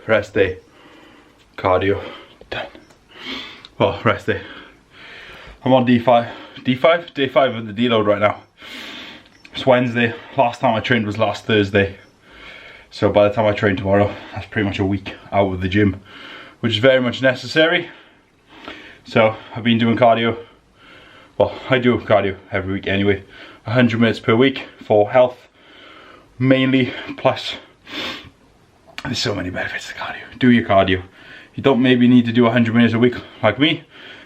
Rest day, cardio, done. Well, rest day. I'm on day 5 of the deload right now. It's Wednesday, last time I trained was last Thursday. So by the time I train tomorrow, that's pretty much a week out of the gym, which is very much necessary. So I've been doing cardio. Well, I do cardio every week anyway. 100 minutes per week for health, mainly, plus there's so many benefits to cardio. Do your cardio. You don't maybe need to do 100 minutes a week like me,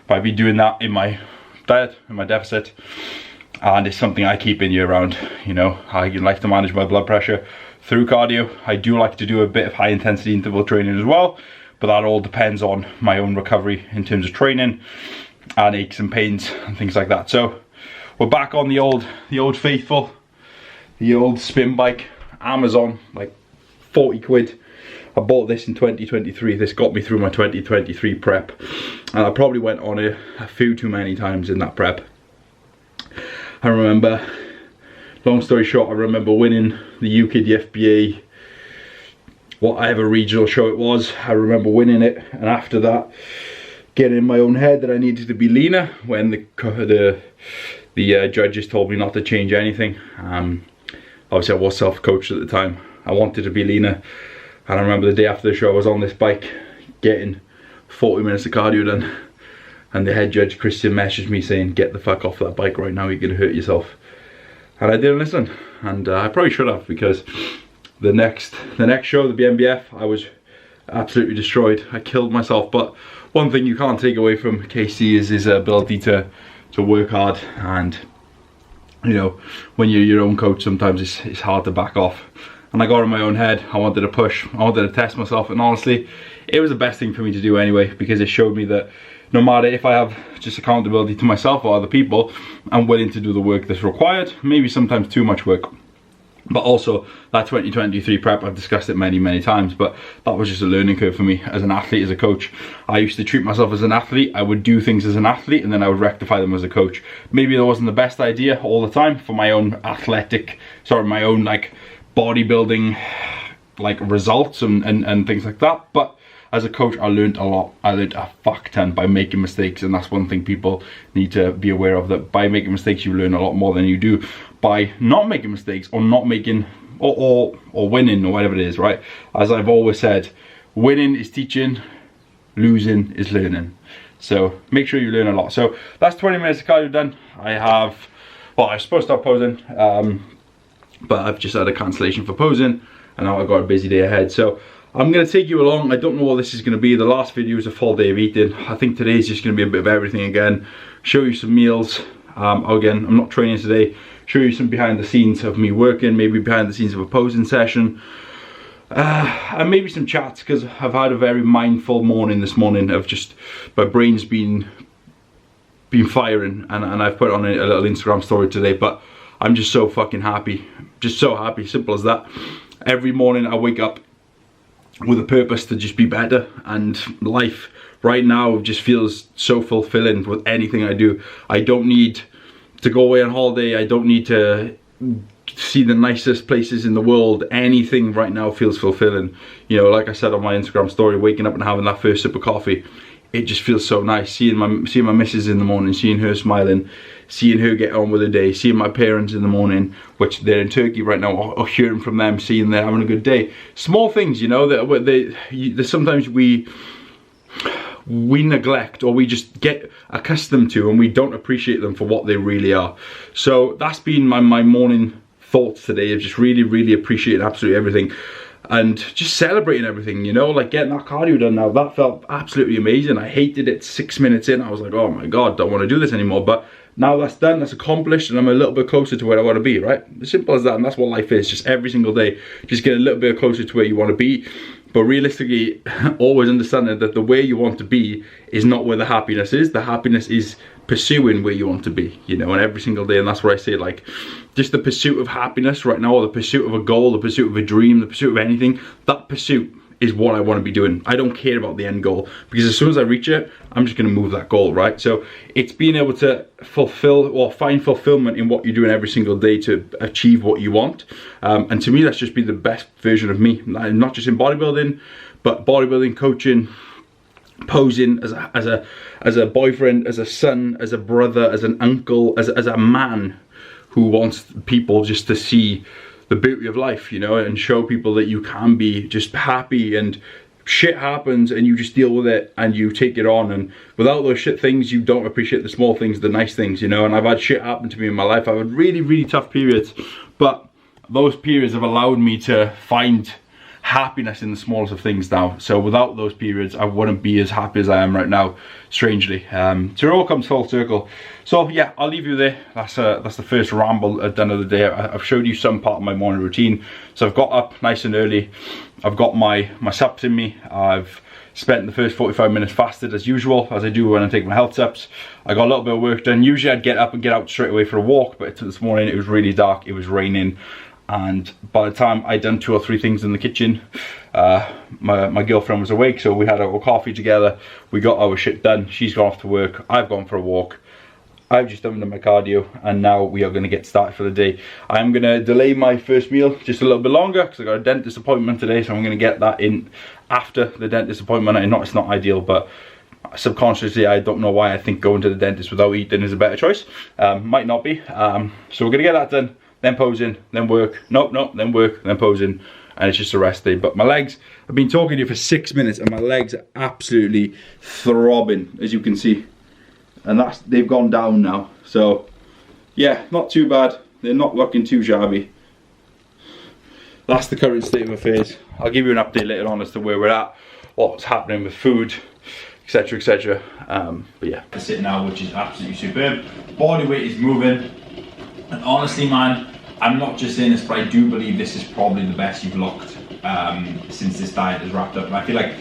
but I've been doing that in my diet, in my deficit, and it's something I keep in year round. You know, I like to manage my blood pressure through cardio. I do like to do a bit of high intensity interval training as well, but that all depends on my own recovery in terms of training and aches and pains and things like that. So we're back on the old faithful, the old spin bike, Amazon, like 40 quid. I bought this in 2023. This got me through my 2023 prep, and I probably went on it a few too many times in that prep. I remember, long story short, I remember winning the UKDFBA, whatever regional show it was. I remember winning it, and after that getting in my own head that I needed to be leaner when the judges told me not to change anything. Obviously I was self-coached at the time. I wanted to be leaner, and I remember the day after the show I was on this bike getting 40 minutes of cardio done, and the head judge Christian messaged me saying, get the fuck off that bike right now, you're gonna hurt yourself. And I didn't listen, and I probably should have, because the next show, the BMBF, I was absolutely destroyed. I killed myself. But one thing you can't take away from KC is his ability to work hard, and you know, when you're your own coach, sometimes it's hard to back off. And I got in my own head. I wanted to push, I wanted to test myself, and honestly it was the best thing for me to do anyway, because it showed me that no matter if I have just accountability to myself or other people, I'm willing to do the work that's required, maybe sometimes too much work. But also that 2023 prep, I've discussed it many times, but that was just a learning curve for me as an athlete, as a coach. I used to treat myself as an athlete. I would do things as an athlete, and then I would rectify them as a coach. Maybe that wasn't the best idea all the time for my own my own like bodybuilding like results and things like that, but as a coach I learned a lot. I learned a fuck ton by making mistakes, and that's one thing people need to be aware of, that by making mistakes you learn a lot more than you do by not making mistakes, or not making or winning, or whatever it is, right? As I've always said, winning is teaching, losing is learning. So make sure you learn a lot. So that's 20 minutes of cardio done. I was supposed to have posing, but I've just had a cancellation for posing, and now I've got a busy day ahead. So I'm going to take you along. I don't know what this is going to be. The last video was a full day of eating. I think today's just going to be a bit of everything again. Show you some meals. Again, I'm not training today. Show you some behind the scenes of me working, maybe behind the scenes of a posing session. And maybe some chats, because I've had a very mindful morning this morning of just, my brain's been firing, and I've put on a little Instagram story today, but I'm just so fucking happy. Just so happy, simple as that. Every morning I wake up with a purpose to just be better, and life right now just feels so fulfilling with anything I do. I don't need to go away on holiday. I don't need to see the nicest places in the world. Anything right now feels fulfilling. You know, like I said on my Instagram story, waking up and having that first sip of coffee, it just feels so nice. Seeing my missus in the morning, seeing her smiling, seeing her get on with the day, seeing my parents in the morning, which they're in Turkey right now, or hearing from them, seeing they're having a good day. Small things, you know, that sometimes we neglect, or we just get accustomed to, and we don't appreciate them for what they really are. So that's been my morning thoughts today, of just really appreciating absolutely everything and just celebrating everything, you know, like getting that cardio done now. That felt absolutely amazing. I hated it 6 minutes in. I was like, oh my God, don't want to do this anymore. But now that's done, that's accomplished, and I'm a little bit closer to where I want to be, right? As simple as that, and that's what life is. Just every single day, just get a little bit closer to where you want to be. But realistically, always understanding that the way you want to be is not where the happiness is. The happiness is pursuing where you want to be, you know, and every single day. And that's where I say, like, just the pursuit of happiness right now, or the pursuit of a goal, the pursuit of a dream, the pursuit of anything, that pursuit is what I want to be doing. I don't care about the end goal, because as soon as I reach it, I'm just going to move that goal, right? So it's being able to fulfill or find fulfillment in what you're doing every single day to achieve what you want. And to me, that's just been the best version of me, not just in bodybuilding, but bodybuilding, coaching, posing as a boyfriend, as a son, as a brother, as an uncle, as a man who wants people just to see the beauty of life, you know, and show people that you can be just happy, and shit happens and you just deal with it and you take it on. And without those shit things, you don't appreciate the small things, the nice things, you know. And I've had shit happen to me in my life. I've had really tough periods, but those periods have allowed me to find happiness in the smallest of things now. So without those periods, I wouldn't be as happy as I am right now, strangely. So it all comes full circle. So yeah, I'll leave you there. That's the first ramble I've done of the day. I've showed you some part of my morning routine. So I've got up nice and early. I've got my sups in me. I've spent the first 45 minutes fasted as usual, as I do when I take my health sups. I got a little bit of work done. Usually I'd get up and get out straight away for a walk, but this morning it was really dark, it was raining, and by the time I'd done 2 or 3 things in the kitchen, my girlfriend was awake, so we had our coffee together, we got our shit done. She's gone off to work, I've gone for a walk, I've just done my cardio, and now we are going to get started for the day. I'm going to delay my first meal just a little bit longer because I got a dentist appointment today, so I'm going to get that in after the dentist appointment. It's not ideal, but subconsciously I don't know why I think going to the dentist without eating is a better choice. Might not be. So we're going to get that done, then posing, then work, then work, then posing, and it's just a rest day. But my legs, I've been talking to you for 6 minutes and my legs are absolutely throbbing, as you can see. And they've gone down now. So yeah, not too bad. They're not looking too shabby. That's the current state of affairs. I'll give you an update later on as to where we're at, what's happening with food, etc, etc. But yeah, that's it now, which is absolutely superb. Body weight is moving, and honestly, man, I'm not just saying this, but I do believe this is probably the best you've looked since this diet is wrapped up. And I feel like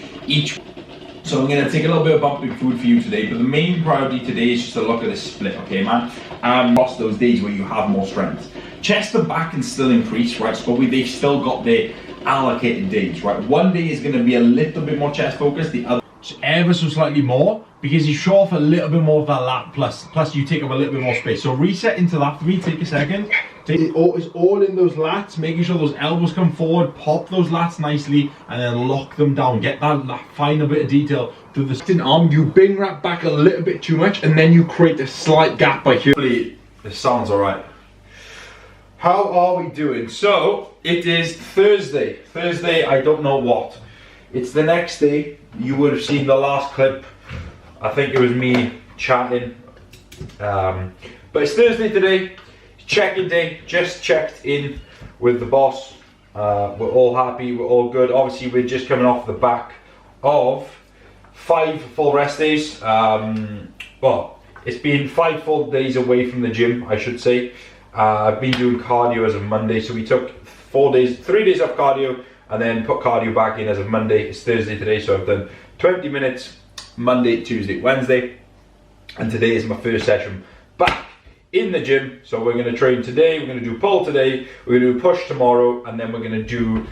so I'm going to take a little bit of bump in food for you today, but the main priority today is just to look at this split, okay, man? Lost those days where you have more strength. Chest and back can still increase, right? So they've still got their allocated days, right? One day is going to be a little bit more chest focused, the other ever so slightly more, because you show off a little bit more of that lat, plus you take up a little bit more space. So reset into that for me, take a second. It's all in those lats, making sure those elbows come forward, pop those lats nicely, and then lock them down. Get that final bit of detail through the sitting arm. You bring that back a little bit too much, and then you create a slight gap by here. Hopefully this sounds alright. How are we doing? So it is Thursday. I don't know what. It's the next day. You would have seen the last clip. I think it was me chatting. But it's Thursday today. Check-in day. Just checked in with the boss. We're all happy. We're all good. Obviously, we're just coming off the back of 5 full rest days. Well, it's been 5 full days away from the gym, I should say. I've been doing cardio as of Monday, so we took 3 days off cardio, and then put cardio back in as of Monday. It's Thursday today, so I've done 20 minutes Monday, Tuesday, Wednesday, and today is my first session back in the gym. So we're going to train today, we're going to do pull today, we're going to do push tomorrow, and then we're going to do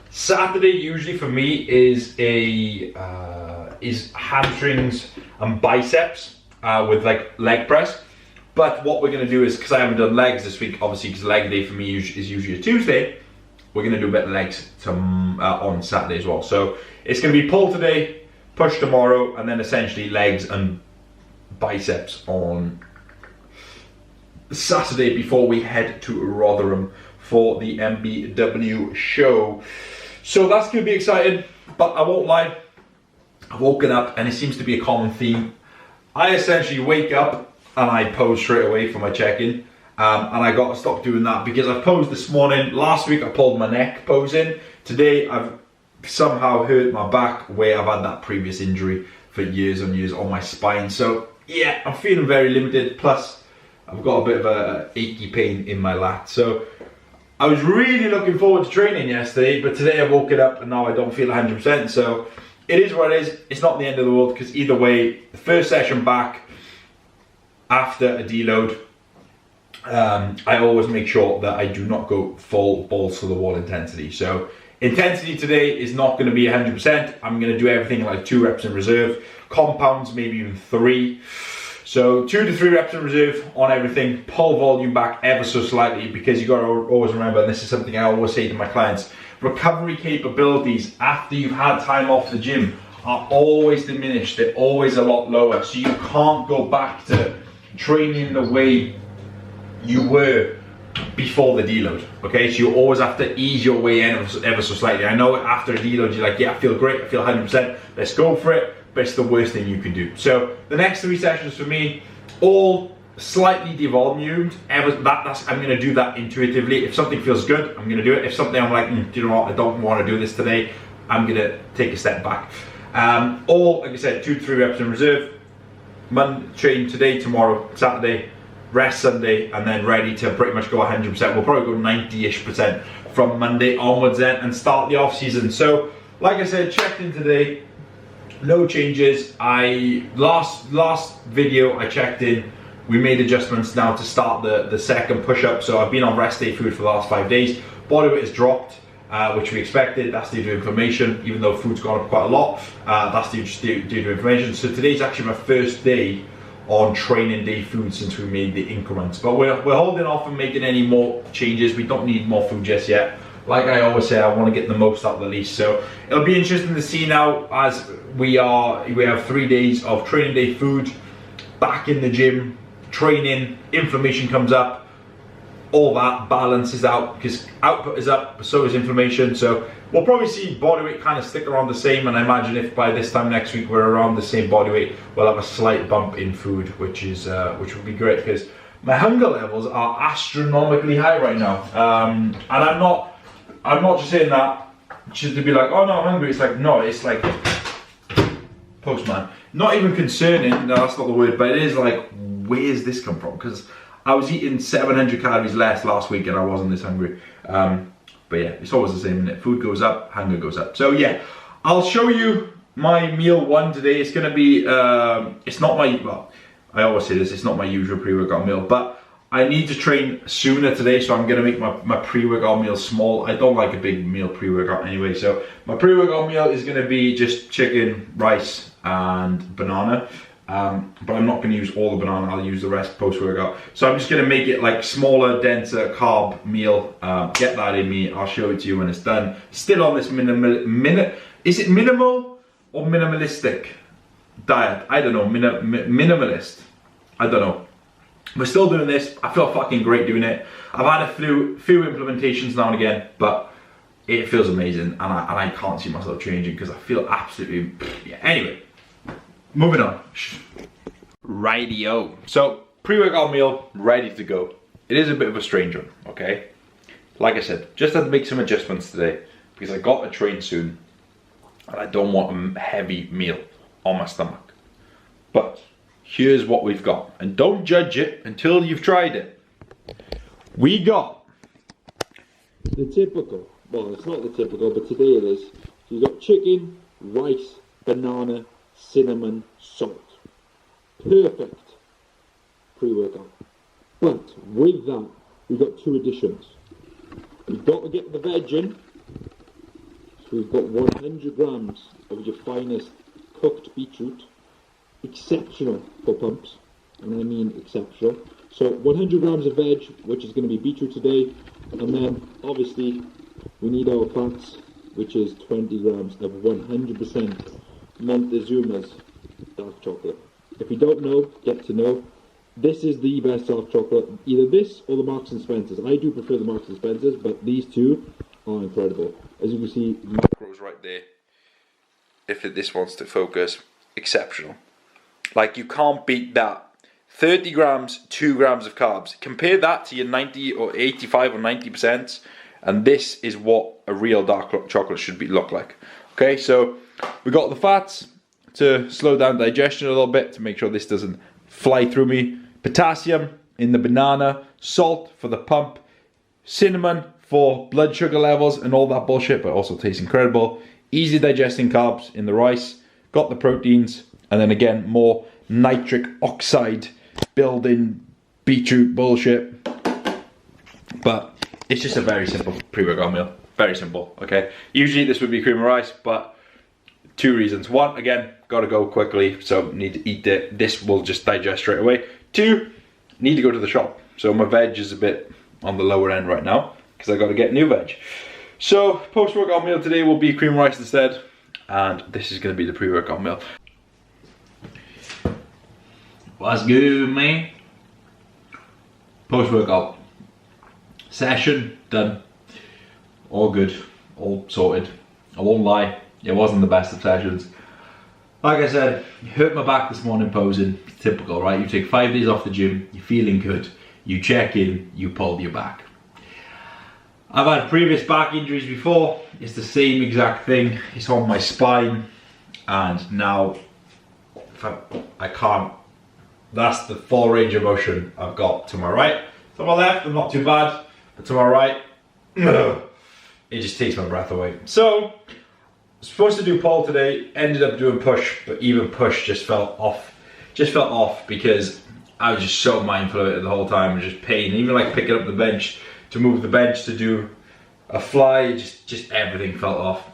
Saturday. Usually for me is hamstrings and biceps with like leg press. But what we're going to do is, because I haven't done legs this week, obviously because leg day for me is usually a Tuesday, we're going to do a bit of legs on Saturday as well. So it's going to be pull today, push tomorrow, and then essentially legs and biceps on Saturday before we head to Rotherham for the MBW show. So that's going to be exciting, but I won't lie, I've woken up and it seems to be a common theme. I essentially wake up and I pose straight away for my check-in, and I got to stop doing that because I posed this morning. Last week I pulled my neck posing. Today I've somehow hurt my back where I've had that previous injury for years and years on my spine. So yeah, I'm feeling very limited, plus I've got a bit of a achy pain in my lat. So I was really looking forward to training yesterday, but today I woke it up and now I don't feel 100%. So it is what it is. It's not the end of the world, because either way, the first session back after a deload, I always make sure that I do not go full balls to the wall intensity. So intensity today is not going to be 100%. I'm going to do everything like 2 reps in reserve, compounds maybe even 3. So 2 to 3 reps in reserve on everything. Pull volume back ever so slightly, because you got to always remember, and this is something I always say to my clients, recovery capabilities after you've had time off the gym are always diminished. They're always a lot lower. So you can't go back to training the way you were before the deload. Okay, so you always have to ease your way in ever so slightly. I know after a deload you're like, yeah, I feel great, I feel 100%, let's go for it, but it's the worst thing you can do. So the next 3 sessions for me, all slightly devolumed. I'm going to do that intuitively. If something feels good, I'm going to do it. If something I'm like, do you know what, I don't want to do this today, I'm going to take a step back. All, like I said, 2 to 3 reps in reserve. Train today, tomorrow, Saturday, rest Sunday, and then ready to pretty much go 100%. We'll probably go 90-ish% from Monday onwards then and start the off season. So like I said, checked in today, no changes. Last video I checked in, we made adjustments now to start the second push-up. So I've been on rest day food for the last 5 days. Body weight has dropped, which we expected. That's due to inflammation, even though food's gone up quite a lot. That's due to inflammation. So today's actually my first day on training day food since we made the increments. But we're holding off on making any more changes. We don't need more food just yet. Like I always say, I want to get the most out of the least. So it'll be interesting to see now, as we have 3 days of training day food, back in the gym, training, inflammation comes up, all that balances out, because output is up, so is inflammation. So we'll probably see body weight kind of stick around the same, and I imagine if by this time next week we're around the same body weight, we'll have a slight bump in food, which would be great, because my hunger levels are astronomically high right now. And I'm not just saying that just to be like, oh no, I'm hungry. It's like, no, it's like postman. Not even concerning, no, that's not the word, but it is like, where's this come from? Because I was eating 700 calories less last week and I wasn't this hungry. But yeah, it's always the same, isn't it? Food goes up, hunger goes up. So yeah, I'll show you my meal 1 today. It's gonna be, it's not my, well, I always say this, it's not my usual pre-workout meal, but I need to train sooner today, so I'm gonna make my pre-workout meal small. I don't like a big meal pre-workout anyway, so my pre-workout meal is gonna be just chicken, rice, and banana. But I'm not going to use all the banana, I'll use the rest post-workout. So I'm just going to make it like smaller, denser carb meal, get that in me, I'll show it to you when it's done. Still on this is it minimal or minimalistic diet? I don't know, minimalist, I don't know. We're still doing this, I feel fucking great doing it. I've had a few implementations now and again, but it feels amazing, and I can't see myself changing because I feel absolutely, yeah, anyway. Moving on. Rightio. So, pre-workout meal, ready to go. It is a bit of a strange one, okay? Like I said, just had to make some adjustments today because I got to train soon and I don't want a heavy meal on my stomach. But here's what we've got. And don't judge it until you've tried it. We got the typical, well, it's not the typical, but today it is. So you got chicken, rice, banana, cinnamon, salt. Perfect pre-workout. But with that, we've got 2 additions. We've got to get the veg in. So we've got 100 grams of your finest cooked beetroot. Exceptional for pumps. And I mean exceptional. So 100 grams of veg, which is going to be beetroot today, and then obviously we need our fats, which is 20 grams of 100% Montezuma's dark chocolate. If you don't know, get to know. This is the best dark chocolate, either this or the Marks and Spencer's. I do prefer the Marks and Spencer's, but these two are incredible. As you can see, macros right there. If this wants to focus, exceptional. Like, you can't beat that. 30 grams, 2 grams of carbs. Compare that to your 90 or 85 or 90%, and this is what a real dark chocolate should look like. Okay, so we got the fats to slow down digestion a little bit, to make sure this doesn't fly through me. Potassium in the banana, salt for the pump, cinnamon for blood sugar levels and all that bullshit, but also tastes incredible. Easy digesting carbs in the rice, got the proteins, and then again, more nitric oxide building beetroot bullshit. But it's just a very simple pre-workout meal. Very simple, okay? Usually this would be cream of rice, but 2 reasons. 1, again, gotta go quickly, so need to eat it. This will just digest straight away. 2, need to go to the shop. So my veg is a bit on the lower end right now, because I gotta get new veg. So post-workout meal today will be cream of rice instead, and this is gonna be the pre-workout meal. What's good, man? Post-workout session done. All good, all sorted. I won't lie, it wasn't the best of sessions. Like I said, hurt my back this morning posing. It's typical, right? You take 5 days off the gym, you're feeling good, you check in, you pulled your back. I've had previous back injuries before. It's the same exact thing. It's on my spine, and now I can't. That's the full range of motion I've got to my right. To my left, I'm not too bad, but to my right, it just takes my breath away. So, supposed to do pull today, ended up doing push, but even push just felt off. Just felt off because I was just so mindful of it the whole time. It was just pain. Even like picking up the bench, to move the bench to do a fly, just everything felt off.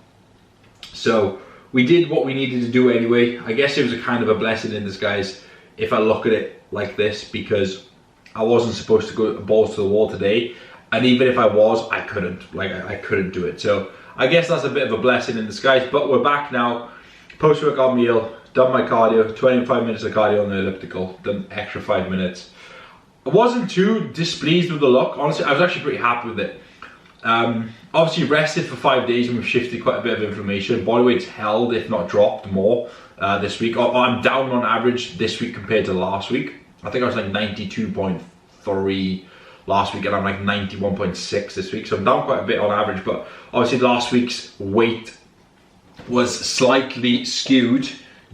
So we did what we needed to do anyway. I guess it was a kind of a blessing in disguise if I look at it like this, because I wasn't supposed to go balls to the wall today, and even if I was, I couldn't. Like, I couldn't do it. So I guess that's a bit of a blessing in disguise. But we're back now. Post-workout meal, done my cardio, 25 minutes of cardio on the elliptical, done extra 5 minutes. I wasn't too displeased with the look. Honestly, I was actually pretty happy with it. Obviously rested for 5 days and we've shifted quite a bit of information. Body weight's held, if not dropped more this week. I'm down on average this week compared to last week. I think I was like 92.3 last week and I'm like 91.6 this week. So I'm down quite a bit on average, but obviously last week's weight was slightly skewed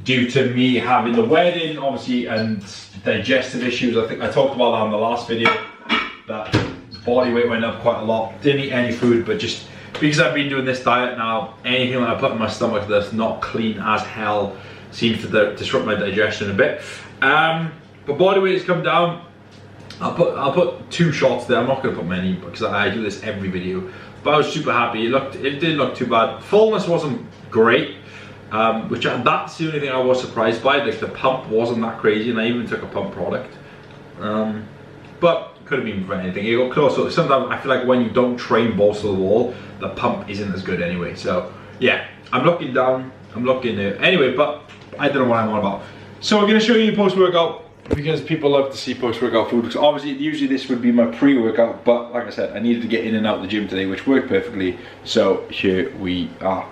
due to me having the wedding, obviously, and digestive issues. I think I talked about that in the last video, that body weight went up quite a lot. Didn't eat any food, but just because I've been doing this diet now, anything that I put in my stomach that's not clean as hell seems to disrupt my digestion a bit. But body weight has come down. I'll put 2 shots there. I'm not going to put many because I do this every video. But I was super happy. It didn't look too bad. Fullness wasn't great. That's the only thing I was surprised by. Like, the pump wasn't that crazy, and I even took a pump product. But could have been for anything. It got close. So sometimes I feel like when you don't train balls to the wall, the pump isn't as good anyway. So yeah, I'm looking down. I'm looking anyway, but I don't know what I'm on about. So I'm going to show you post-workout, because people love to see post-workout food. Because obviously, usually this would be my pre-workout, but like I said, I needed to get in and out of the gym today, which worked perfectly. So here we are.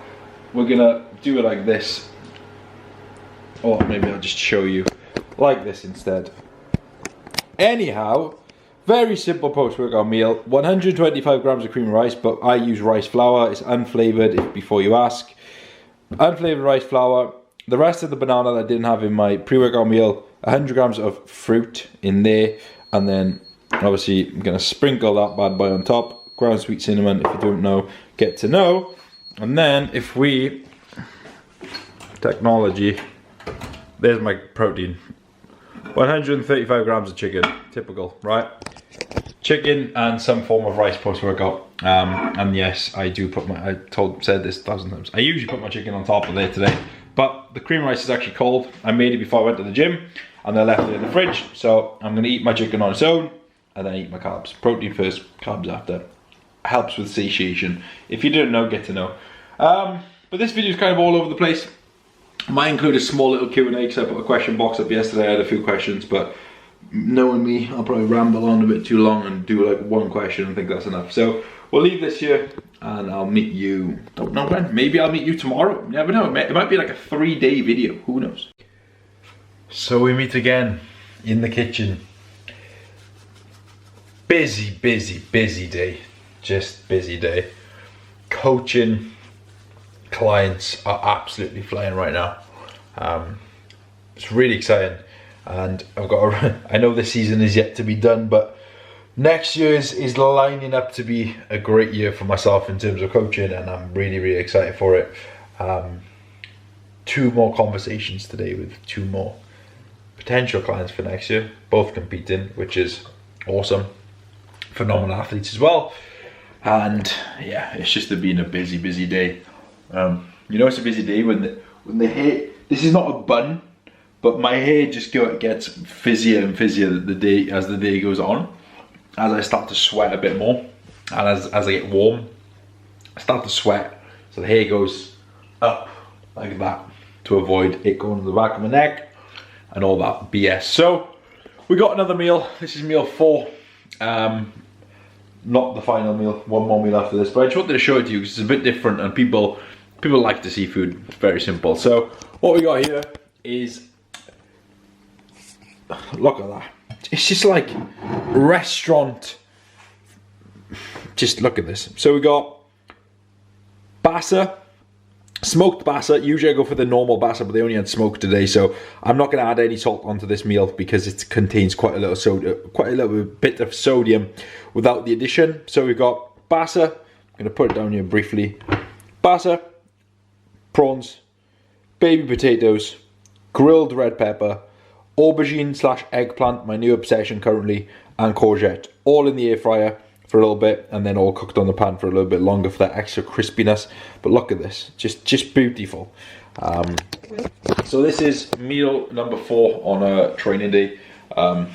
We're gonna do it like this, or maybe I'll just show you like this instead. Anyhow, very simple post-workout meal. 125 grams of cream of rice, but I use rice flour. It's unflavored, if before you ask. Unflavored rice flour. The rest of the banana that I didn't have in my pre-workout meal, 100 grams of fruit in there, and then obviously I'm gonna sprinkle that bad boy on top. Ground sweet cinnamon, if you don't know, get to know. And then if we, technology, there's my protein. 135 grams of chicken, typical, right? Chicken and some form of rice post-workout. And yes, I do put my, said this 1,000 times, I usually put my chicken on top of there today. But the cream rice is actually cold. I made it before I went to the gym. and I left it in the fridge. So I'm gonna eat my chicken on its own and then eat my carbs. Protein first, carbs after. Helps with satiation. If you didn't know, get to know. But this video is kind of all over the place. Might include a small little Q&A because I put a question box up yesterday. I had a few questions, but knowing me, I'll probably ramble on a bit too long and do like one question and think that's enough. So we'll leave this here and I'll meet you, don't know when, maybe I'll meet you tomorrow. You never know, it might be like a 3-day video, who knows. So we meet again in the kitchen. Busy day, just busy day. Coaching clients are absolutely flying right now. It's really exciting, and I know this season is yet to be done, but next year is lining up to be a great year for myself in terms of coaching, and I'm really excited for it. 2 more conversations today with 2 more potential clients for next year, both competing, which is awesome. Phenomenal athletes as well. And yeah, it's just been a busy day. You know, it's a busy day when the hair, this is not a bun, but my hair just gets fizzier and fizzier as the day goes on. As I start to sweat a bit more, and as I get warm, I start to sweat, so the hair goes up like that to avoid it going to the back of my neck and all that BS. So we got another meal. This is meal 4. Not the final meal, 1 more meal after this, but I just wanted to show it to you because it's a bit different and people like to see food. It's very simple. So what we got here is, look at that. It's just like restaurant, just look at this. So we got bassa, smoked bassa. Usually I go for the normal bassa, but they only had smoked today, so I'm not going to add any salt onto this meal because it contains quite a little bit of sodium without the addition. So we've got bassa. I'm going to put it down here briefly. Bassa, prawns, baby potatoes, grilled red pepper, aubergine / eggplant, my new obsession currently, and courgette, all in the air fryer for a little bit, and then all cooked on the pan for a little bit longer for that extra crispiness. But look at this, just beautiful. So this is meal number 4 on a training day. And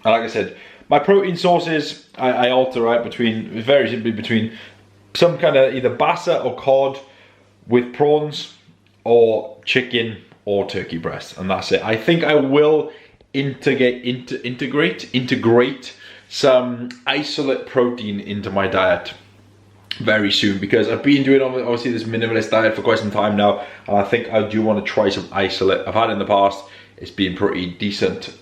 like I said, my protein sources I alter, right, very simply between some kind of either bassa or cod with prawns, or chicken or turkey breast, and that's it. I think I will integrate some isolate protein into my diet very soon, because I've been doing obviously this minimalist diet for quite some time now, and I think I do want to try some isolate. I've had it in the past, it's been pretty decent.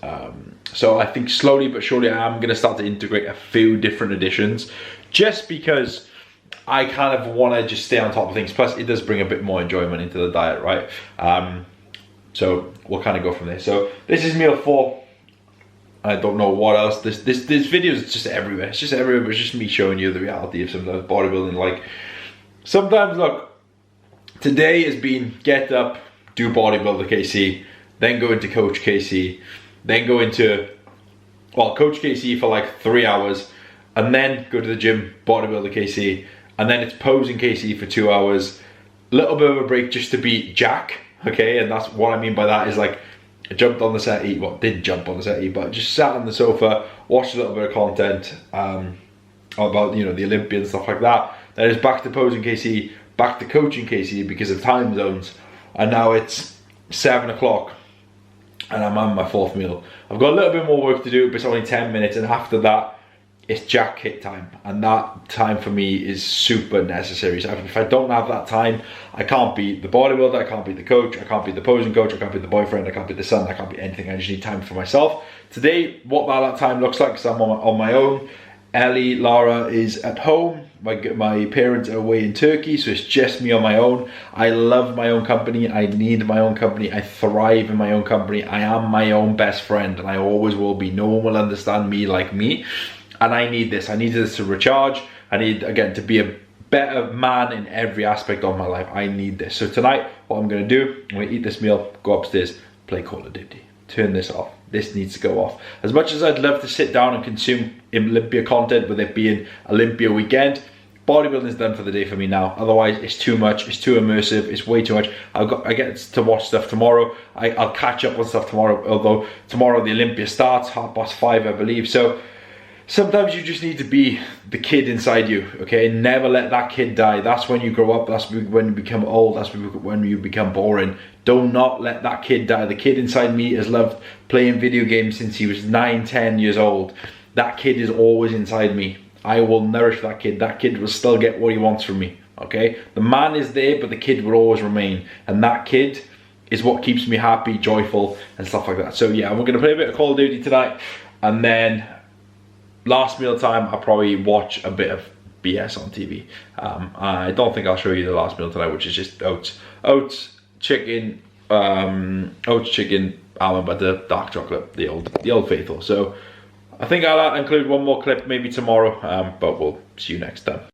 So I think slowly but surely I am going to start to integrate a few different additions, just because I kind of want to just stay on top of things. Plus it does bring a bit more enjoyment into the diet, right? So we'll kind of go from there. So this is meal 4. I don't know what else. This video is just everywhere. It's just everywhere, but it's just me showing you the reality of sometimes bodybuilding. Like, sometimes, look, today has been get up, do bodybuilder KC, then go into coach KC, then go into, well, coach KC for like 3 hours, and then go to the gym, bodybuilder KC, and then it's posing KC for 2 hours, little bit of a break just to beat Jack, okay? And that's what I mean by that is, like, I jumped on the settee, well, didn't jump on the settee, but just sat on the sofa, watched a little bit of content about, you know, the Olympia and stuff like that. Then it's back to posing KC, back to coaching KC because of time zones, and now it's 7 o'clock and I'm on my 4th meal. I've got a little bit more work to do, but it's only 10 minutes, and after that it's Jack hit time, and that time for me is super necessary. So if I don't have that time, I can't be the bodybuilder, I can't be the coach, I can't be the posing coach, I can't be the boyfriend, I can't be the son, I can't be anything. I just need time for myself. Today, what that time looks like, because I'm on my own. Ellie, Lara is at home. My parents are away in Turkey, so it's just me on my own. I love my own company. I need my own company. I thrive in my own company. I am my own best friend, and I always will be. No one will understand me like me. And I need this. I need this to recharge. I need, again, to be a better man in every aspect of my life. I need this. So tonight, what I'm going to do, I'm going to eat this meal, go upstairs, play Call of Duty. Turn this off. This needs to go off. As much as I'd love to sit down and consume Olympia content with it being Olympia weekend, bodybuilding is done for the day for me now. Otherwise, it's too much, it's too immersive, it's way too much. I get to watch stuff tomorrow. I'll catch up on stuff tomorrow, although tomorrow the Olympia starts, 5:30 I believe. So sometimes you just need to be the kid inside you, okay? Never let that kid die. That's when you grow up, that's when you become old, that's when you become boring. Do not let that kid die. The kid inside me has loved playing video games since he was 9, 10 years old. That kid is always inside me. I will nourish that kid. That kid will still get what he wants from me, okay? The man is there, but the kid will always remain. And that kid is what keeps me happy, joyful, and stuff like that. So yeah, we're gonna play a bit of Call of Duty tonight, and then last meal time, I'll probably watch a bit of BS on TV. I don't think I'll show you the last meal tonight, which is just oats, chicken, almond butter, dark chocolate, the old faithful. So I think I'll include one more clip maybe tomorrow, but we'll see you next time.